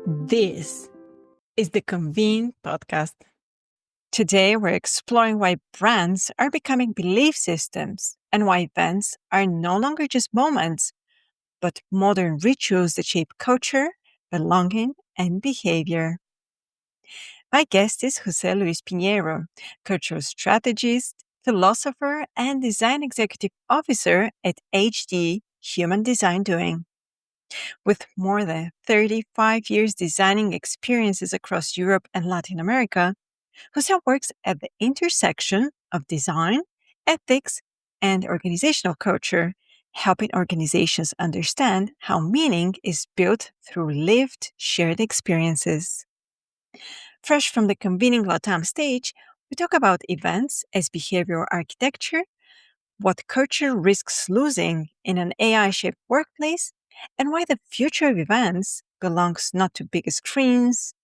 This is the Convene podcast. Today, we're exploring why brands are becoming belief systems and why events are no longer just moments, but modern rituals that shape culture, belonging, and behavior. My guest is José Luis Piñeiro, cultural strategist, philosopher, and design executive officer at HD Human Design Doing. With more than 35 years designing experiences across Europe and Latin America, Jose works at the intersection of design, ethics, and organizational culture, helping organizations understand how meaning is built through lived, shared experiences. Fresh from the Convening Latam stage, we talk about events as behavioral architecture, what culture risks losing in an AI-shaped workplace, and why the future of events belongs not to bigger screens,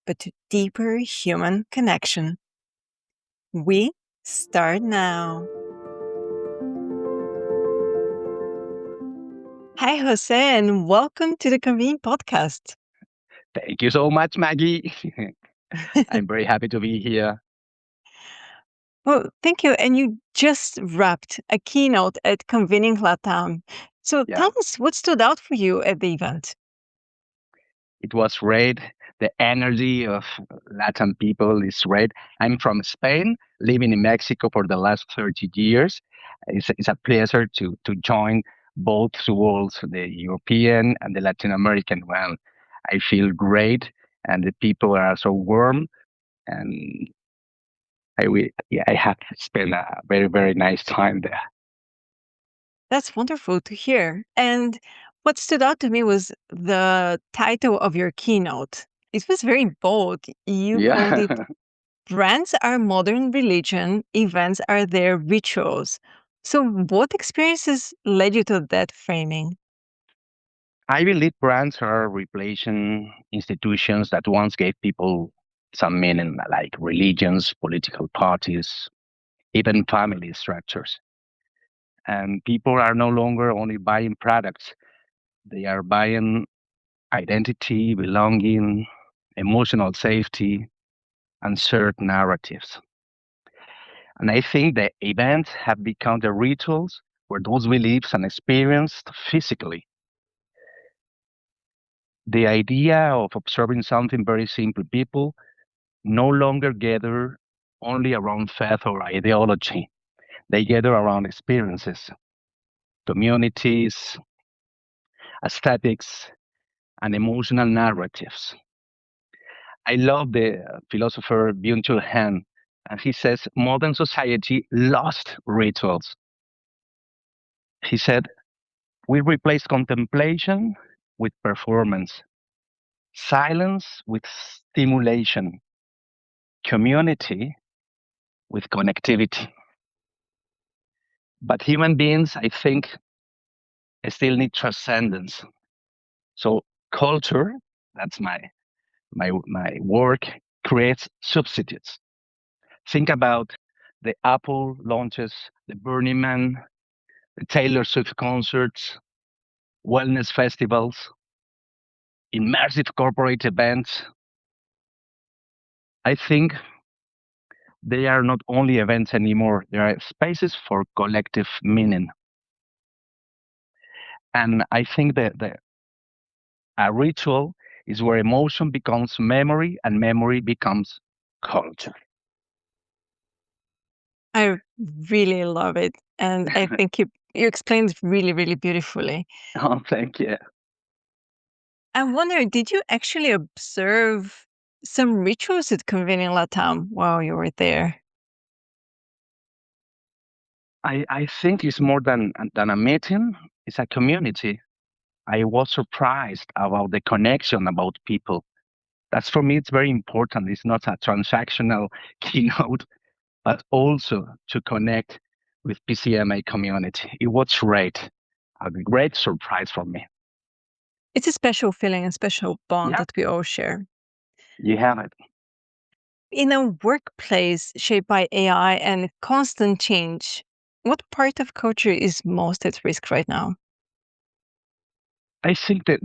but to deeper human connection. We start now. Hi, Jose, and welcome to the Convene podcast. Thank you so much, Maggie. I'm very happy to be here. Well, thank you. And you just wrapped a keynote at Convening Latam. So Yeah, tell us what stood out for you at the event. it was great. The energy of Latin people is great. I'm from Spain, living in Mexico for the last 30 years. It's a pleasure to join both worlds, the European and the Latin American one. I feel great, and the people are so warm, and I have spent a very, very nice time there. That's wonderful to hear. And what stood out to me was the title of your keynote. It was very bold. You called Yeah. it Brands Are Modern Religion, Events Are Their Rituals. So, what experiences led you to that framing? I believe brands are replacing institutions that once gave people some meaning, like religions, political parties, even family structures. And people are no longer only buying products, they are buying identity, belonging, emotional safety, and shared narratives. And I think the events have become the rituals where those beliefs are experienced physically. The idea of observing something very simple, people no longer gather only around faith or ideology. They gather around experiences, communities, aesthetics, and emotional narratives. I love the philosopher Byung-Chul Han, and he says modern society lost rituals. He said, we replace contemplation with performance, silence with stimulation, community with connectivity. But human beings, I think, still need transcendence. So culture, that's my work, creates substitutes. Think about the Apple launches, the Burning Man, the Taylor Swift concerts, wellness festivals, immersive corporate events. I think they are not only events anymore, they are spaces for collective meaning. And I think that a ritual is where emotion becomes memory and memory becomes culture. I really love it. And I think you explained it really, really beautifully. Oh, thank you. I wonder, did you actually observe some rituals at Convening Latam while you were there? I think it's more than a meeting, it's a community. I was surprised about the connection about people. That's for me, it's very important. It's not a transactional keynote, but also to connect with PCMA community. It was great, a great surprise for me. It's a special feeling, a special bond Yeah, that we all share. you have it. In a workplace shaped by AI and constant change, what part of culture is most at risk right now? I think that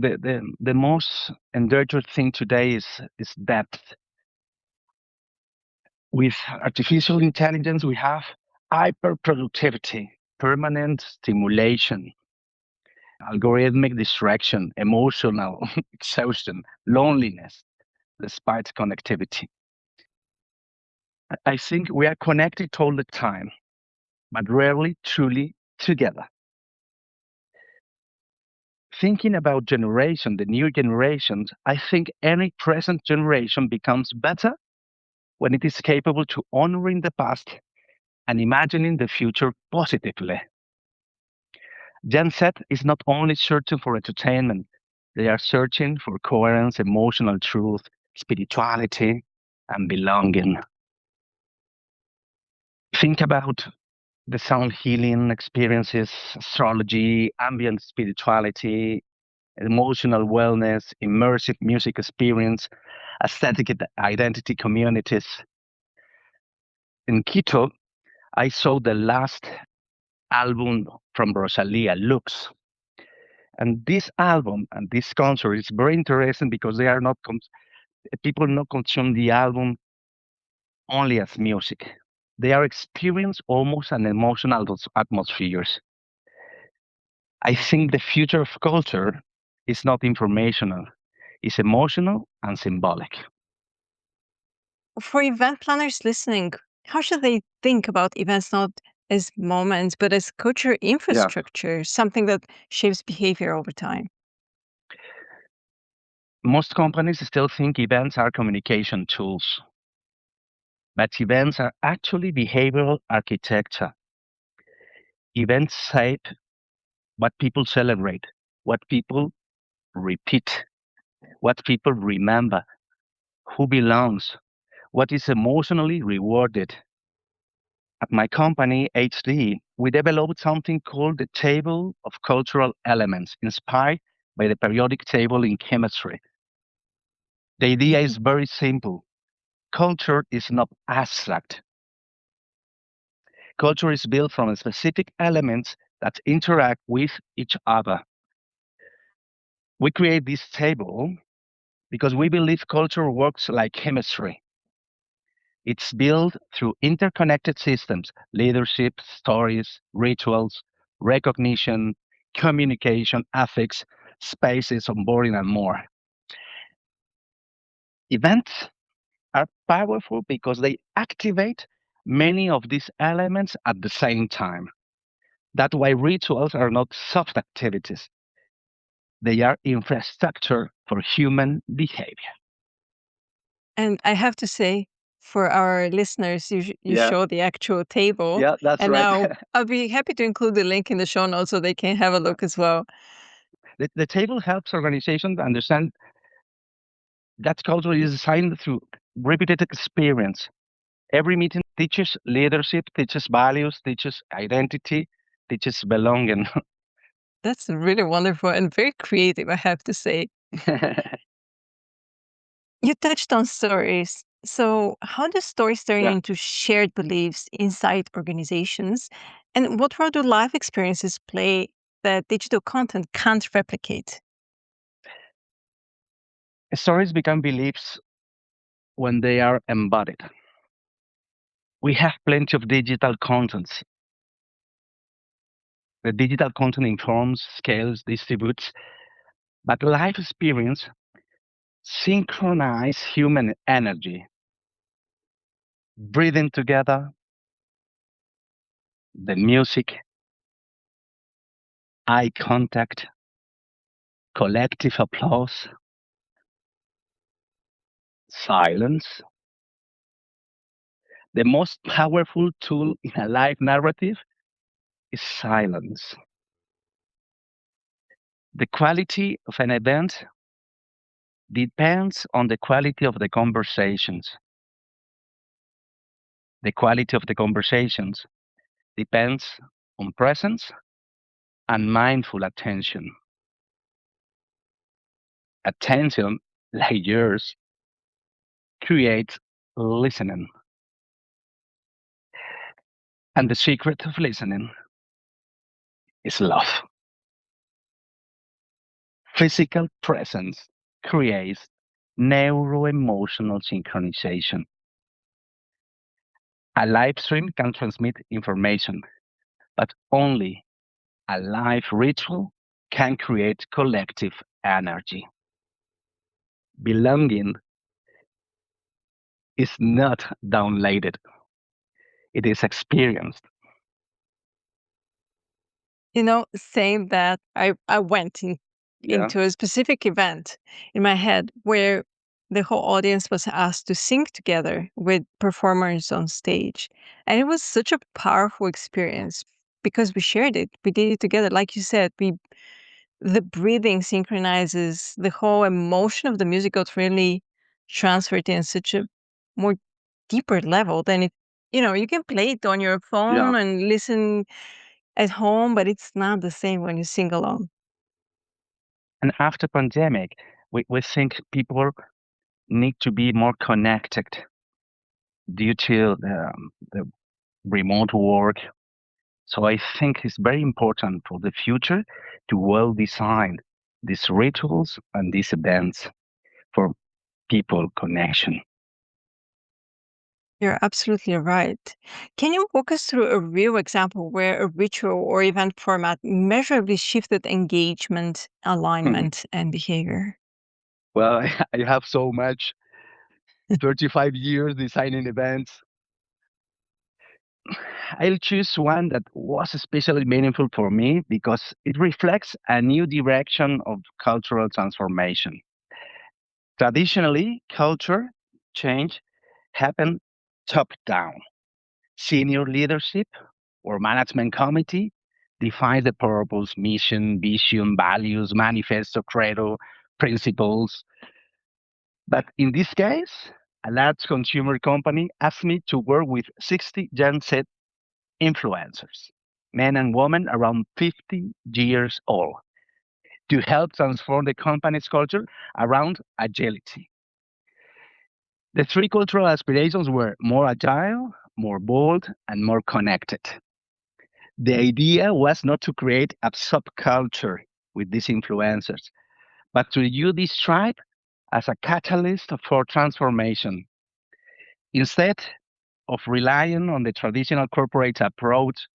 the most endangered thing today is depth. With artificial intelligence, we have hyper productivity, permanent stimulation, algorithmic distraction, emotional exhaustion, loneliness, despite connectivity. I think we are connected all the time, but rarely truly together. Thinking about the new generations, I think any present generation becomes better when it is capable to honoring the past and imagining the future positively. Gen Z is not only searching for entertainment, they are searching for coherence, emotional truth, spirituality, and belonging. Think about the sound healing experiences, astrology, ambient spirituality, emotional wellness, immersive music experience, aesthetic identity communities. In Quito, I saw the last album from Rosalia, Lux. And this album and this concert is very interesting because they are not people not consume the album only as music. They are experience almost an emotional atmospheres. I think the future of culture is not informational, it's emotional and symbolic. For event planners listening, how should they think about events not as moments, but as culture Yeah. infrastructure, something that shapes behavior over time? Most companies still think events are communication tools, but events are actually behavioral architecture. Events shape what people celebrate, what people repeat, what people remember, who belongs, what is emotionally rewarded. At my company, HD, we developed something called the Table of Cultural Elements, inspired by the periodic table in chemistry. The idea is very simple. Culture is not abstract. Culture is built from specific elements that interact with each other. We create this table because we believe culture works like chemistry. It's built through interconnected systems, leadership, stories, rituals, recognition, communication, ethics, spaces, onboarding, and more. Events are powerful because they activate many of these elements at the same time. That's why rituals are not soft activities, they are infrastructure for human behavior. And I have to say, for our listeners, you Yeah, show the actual table, yeah, that's and right. now I'll be happy to include the link in the show notes so they can have a look as well. The table helps organizations understand that culture is designed through repeated experience. Every meeting teaches leadership, teaches values, teaches identity, teaches belonging. That's really wonderful and very creative, I have to say. You touched on stories. So, how do stories turn Yeah. into shared beliefs inside organizations? And what role do life experiences play that digital content can't replicate? Stories become beliefs when they are embodied. We have plenty of digital contents. The digital content informs, scales, distributes, but life experience synchronize human energy, breathing together, the music, eye contact, collective applause, silence. The most powerful tool in a live narrative is silence. The quality of an event depends on the quality of the conversations. The quality of the conversations depends on presence and mindful attention. Attention, like yours, creates listening. And the secret of listening is love. Physical presence creates neuroemotional synchronization. A live stream can transmit information, but only a live ritual can create collective energy. Belonging is not downloaded, it is experienced. Saying that, I went Yeah. into a specific event in my head where the whole audience was asked to sing together with performers on stage. And it was such a powerful experience because we shared it. We did it together. Like you said, the breathing synchronizes the whole emotion of the music got really transferred in such a more deeper level than you can play it on your Yeah. phone and listen at home, but it's not the same when you sing alone. And after pandemic, we think people need to be more connected due to the remote work. So I think it's very important for the future to well design these rituals and these events for people connection. You're absolutely right. Can you walk us through a real example where a ritual or event format measurably shifted engagement, alignment, and behavior? Well, I have so much 35 years designing events. I'll choose one that was especially meaningful for me because it reflects a new direction of cultural transformation. Traditionally, culture change happened top down. Senior leadership or management committee defines the purpose, mission, vision, values, manifesto, credo, principles. But in this case, a large consumer company asked me to work with 60 Gen Z influencers, men and women around 50 years old, to help transform the company's culture around agility. The three cultural aspirations were more agile, more bold, and more connected. The idea was not to create a subculture with these influencers, but to use this tribe as a catalyst for transformation. Instead of relying on the traditional corporate approach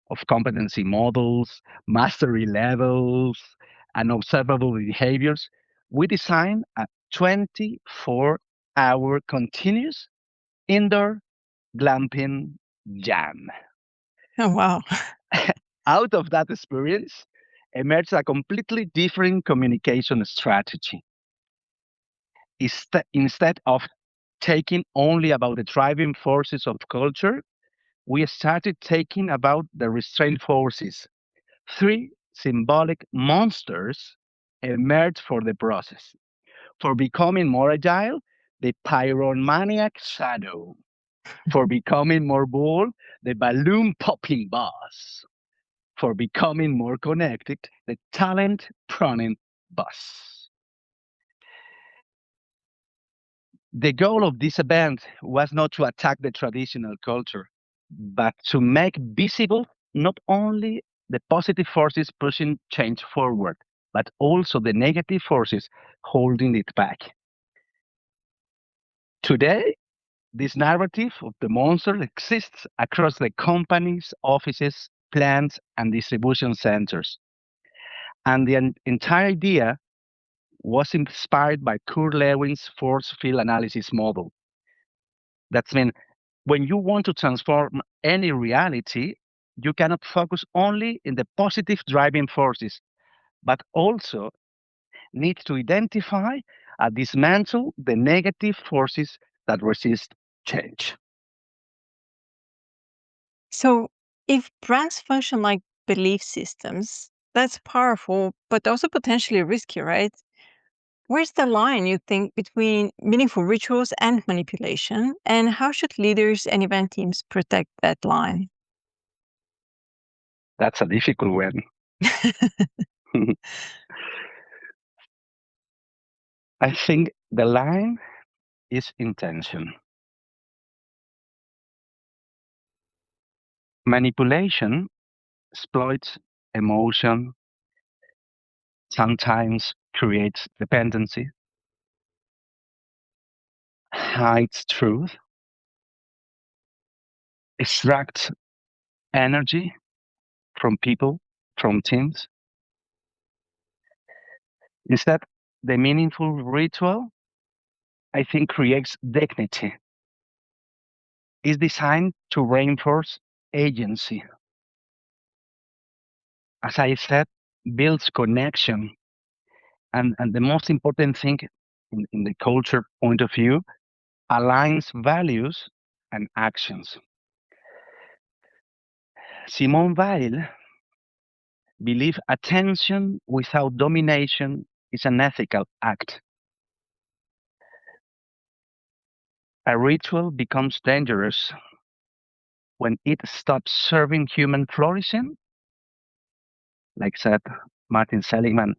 of competency models, mastery levels, and observable behaviors, we designed a 24-hour continuous indoor glamping jam. Oh, wow. Out of that experience emerged a completely different communication strategy. Instead of taking only about the driving forces of culture, we started taking about the restraint forces. Three symbolic monsters emerged for the process. For becoming more agile, the pyromaniac shadow. For becoming more bold, the balloon popping boss. For becoming more connected, the talent pruning boss. The goal of this event was not to attack the traditional culture, but to make visible not only the positive forces pushing change forward, but also the negative forces holding it back. Today, this narrative of the monster exists across the company's offices, plants, and distribution centers. And the entire idea was inspired by Kurt Lewin's force field analysis model. That's mean when you want to transform any reality, you cannot focus only in the positive driving forces, but also need to identify and dismantle the negative forces that resist change. So, if brands function like belief systems, that's powerful, but also potentially risky, right? Where's the line, you think, between meaningful rituals and manipulation? And how should leaders and event teams protect that line? That's a difficult one. I think the line is intention. Manipulation exploits emotion, sometimes creates dependency, hides truth, extracts energy from people, from teams. Instead, the meaningful ritual, I think, creates dignity. It's designed to reinforce agency. As I said, builds connection. And the most important thing in the culture point of view, aligns values and actions. Simone Weil believed attention without domination is an ethical act. A ritual becomes dangerous when it stops serving human flourishing, like said Martin Seligman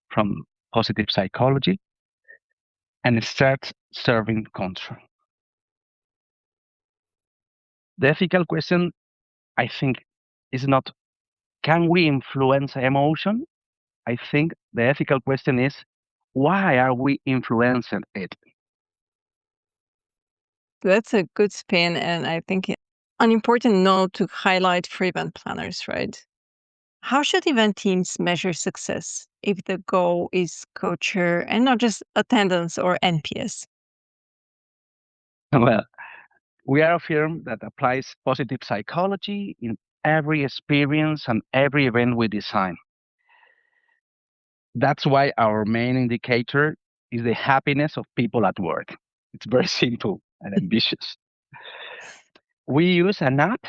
from positive psychology, and starts serving control. The ethical question, I think, is not can we influence emotion? I think the ethical question is why are we influencing it? That's a good spin, and I think an important note to highlight for event planners, right? How should event teams measure success if the goal is culture and not just attendance or NPS? Well, we are a firm that applies positive psychology in every experience and every event we design. That's why our main indicator is the happiness of people at work. It's very simple and ambitious. We use an app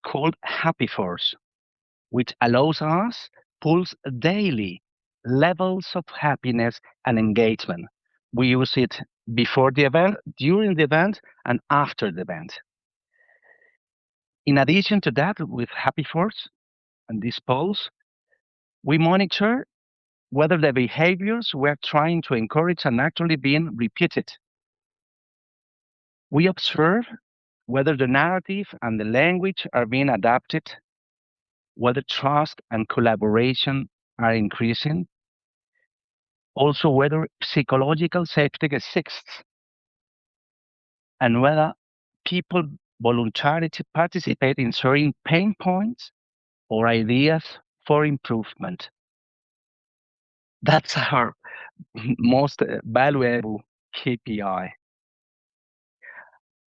called Happy Force, which allows us pulse daily levels of happiness and engagement. We use it before the event, during the event, and after the event. In addition to that, with Happy Force and this pulse, we monitor whether the behaviors we're trying to encourage are actually being repeated. We observe whether the narrative and the language are being adapted, whether trust and collaboration are increasing, also whether psychological safety exists, and whether people voluntarily participate in sharing pain points or ideas for improvement. That's our most valuable KPI.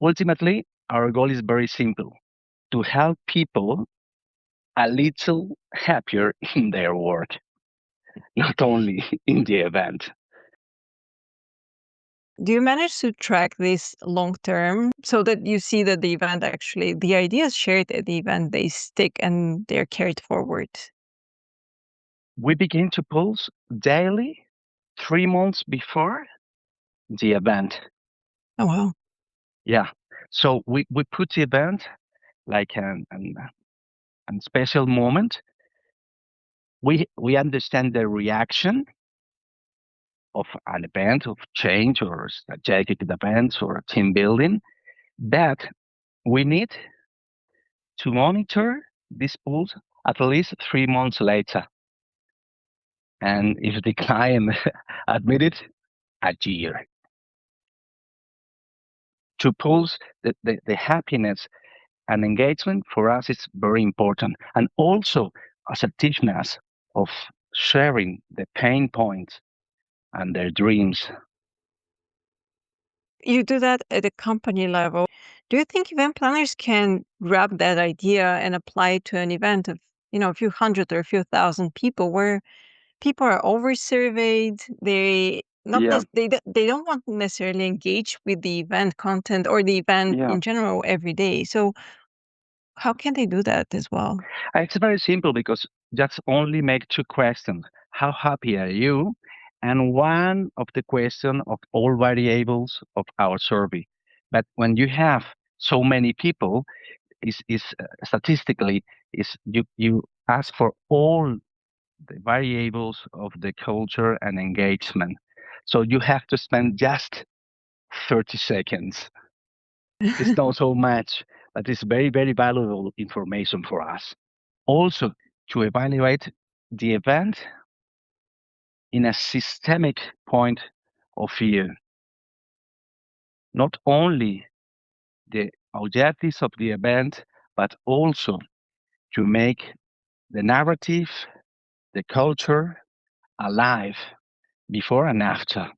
Ultimately, our goal is very simple to help people a little happier in their work, not only in the event. Do you manage to track this long term so that you see that the event actually, the ideas shared at the event, they stick and they're carried forward? We begin to pulse daily 3 months before the event. Oh, wow. Yeah. So we put the event like an special moment. We understand the reaction of an event of change or strategic events or team building, but we need to monitor this pulse at least 3 months later. And if the client admitted, a year. To pulse the happiness and engagement for us is very important. And also assertiveness of sharing the pain points and their dreams. You do that at a company level. Do you think event planners can grab that idea and apply it to an event of, a few hundred or a few thousand people where people are over surveyed, they not Yeah, they don't want to necessarily engage with the event content or the event yeah. in general every day. So how can they do that as well? It's very simple because just only make two questions. How happy are you? And one of the question of all variables of our survey. But when you have so many people, is statistically is you ask for all the variables of the culture and engagement. So you have to spend just 30 seconds. It's not so much, but it's very, very valuable information for us. Also, to evaluate the event in a systemic point of view. Not only the objectives of the event, but also to make the narrative, the culture alive before and after.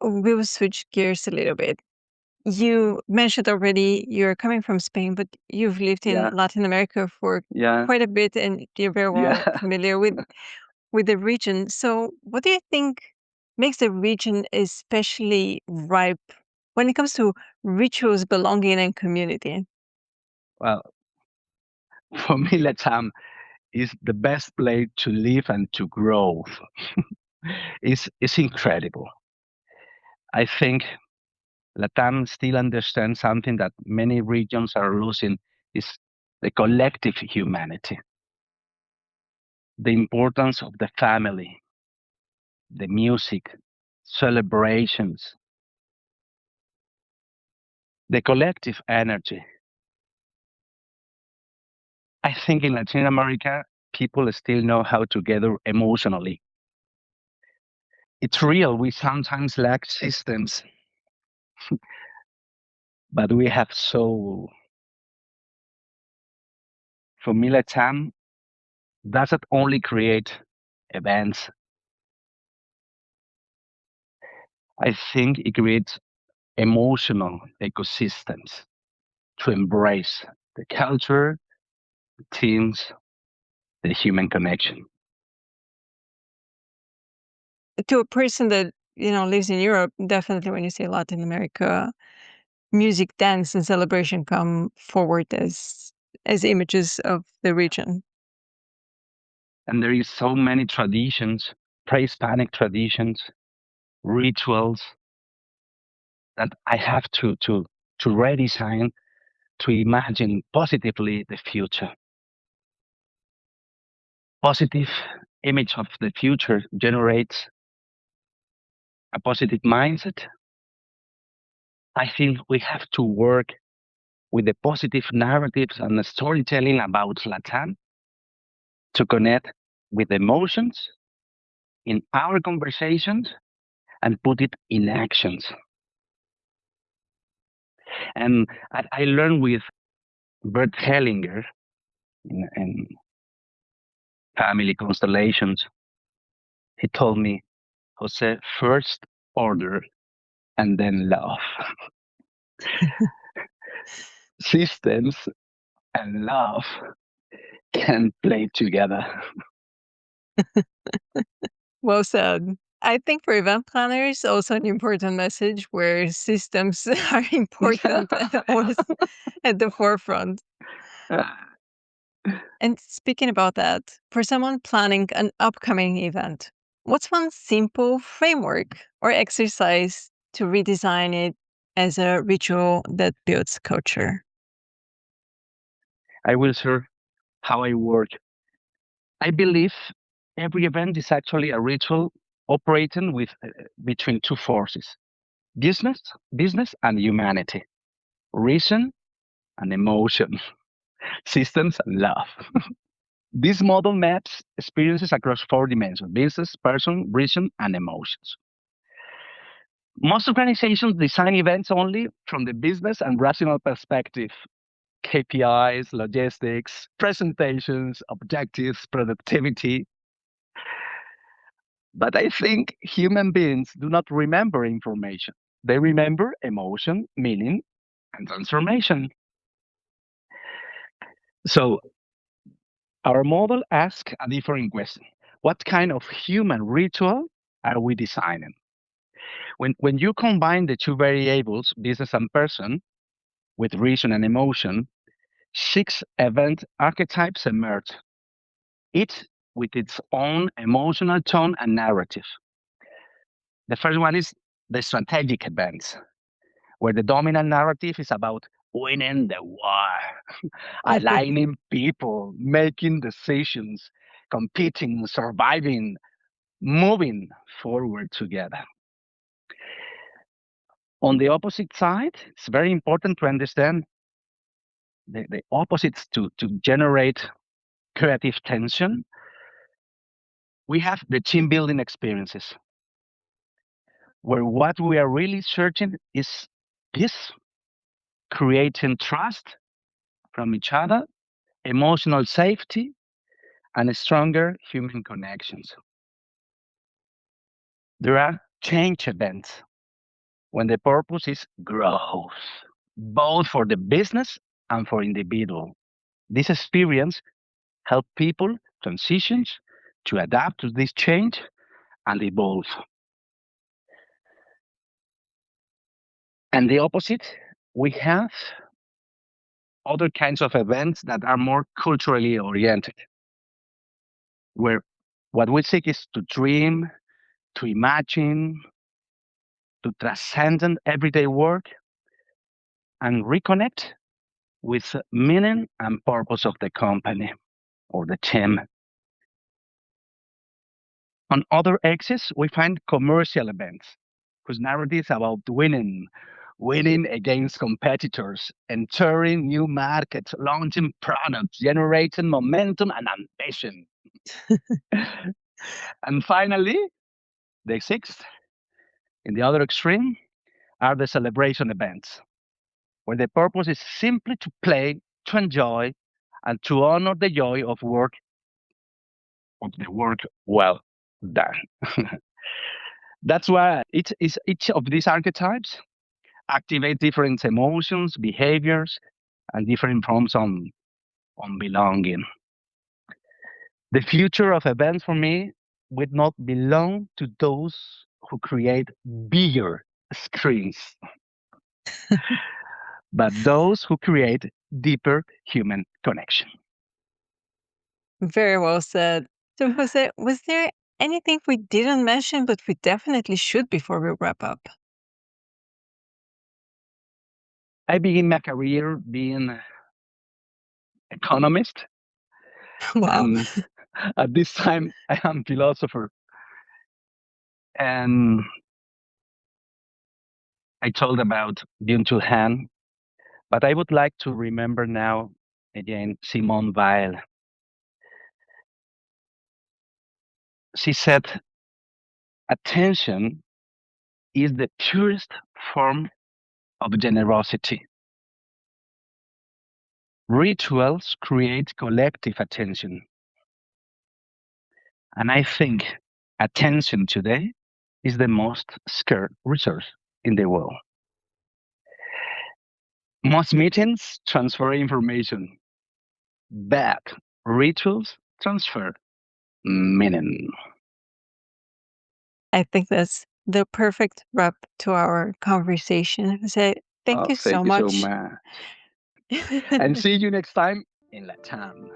We will switch gears a little bit. You mentioned already you're coming from Spain, but you've lived in Yeah, Latin America for yeah, quite a bit, and you're very well yeah. familiar with the region. So, what do you think makes the region especially ripe when it comes to rituals, belonging, and community? Well, for me, Latam is the best place to live and to grow. It's incredible. I think Latam still understands something that many regions are losing is the collective humanity, the importance of the family, the music, celebrations, the collective energy. I think in Latin America, people still know how to gather emotionally. It's real, we sometimes lack systems, but we have soul. For me, Latam doesn't only create events, I think it creates emotional ecosystems to embrace the culture, the teams, the human connection. To a person that lives in Europe, definitely when you say Latin America, music, dance, and celebration come forward as images of the region. And there is so many traditions, pre-Hispanic traditions, rituals that I have to redesign to imagine positively the future. Positive image of the future generates a positive mindset. I think we have to work with the positive narratives and the storytelling about Latam to connect with emotions in our conversations and put it in actions. And I learned with Bert Hellinger in Family Constellations. He told me, Jose, first order and then love. Systems and love can play together. Well said. I think for event planners, also an important message where systems are important and always at the forefront. And speaking about that, for someone planning an upcoming event, what's one simple framework or exercise to redesign it as a ritual that builds culture? I will share how I work. I believe every event is actually a ritual operating with between two forces: business, business and humanity, reason and emotion, systems and love. This model maps experiences across four dimensions: business, person, reason, and emotions. Most organizations design events only from the business and rational perspective: KPIs, logistics, presentations, objectives, productivity. But I think human beings do not remember information. They remember emotion, meaning, and transformation. So our model asks a different question. What kind of human ritual are we designing? When you combine the two variables, business and person, with reason and emotion, six event archetypes emerge, each with its own emotional tone and narrative. The first one is the strategic events, where the dominant narrative is about winning the war, aligning people, making decisions, competing, surviving, moving forward together. On the opposite side, it's very important to understand the opposites to generate creative tension. We have the team building experiences, where what we are really searching is peace, creating trust from each other, emotional safety, and stronger human connections. There are change events when the purpose is growth, both for the business and for individual. This experience help people transitions to adapt to this change and evolve. And the opposite, we have other kinds of events that are more culturally oriented, where what we seek is to dream, to imagine, to transcend everyday work and reconnect with meaning and purpose of the company or the team. On other axes, we find commercial events whose narrative is about winning, winning against competitors, entering new markets, launching products, generating momentum and ambition. And finally, the sixth, in the other extreme, are the celebration events, where the purpose is simply to play, to enjoy, and to honor the joy of the work well done. That's why each of these archetypes activate different emotions, behaviors, and different forms on belonging. The future of events for me would not belong to those who create bigger screens, but those who create deeper human connection. Very well said. So, Jose, was there anything we didn't mention, but we definitely should before we wrap up? I began my career being economist, Wow. and at this time I am philosopher. And I told about Byung-Chul Han, but I would like to remember now again Simone Weil. She said, attention is the purest form of generosity. Rituals create collective attention. And I think attention today is the most scarce resource in the world. Most meetings transfer information, but rituals transfer meaning. I think that's the perfect wrap to our conversation. Jose, thank Oh, you so thank you so much. much. And see you next time in Latam.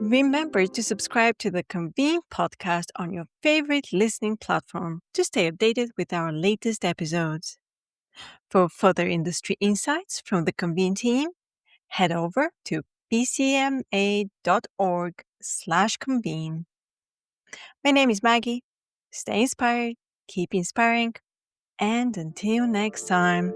Remember to subscribe to the Convene podcast on your favorite listening platform to stay updated with our latest episodes. For further industry insights from the Convene team, head over to pcma.org/convene. My name is Maggie. Stay inspired, keep inspiring, and until next time.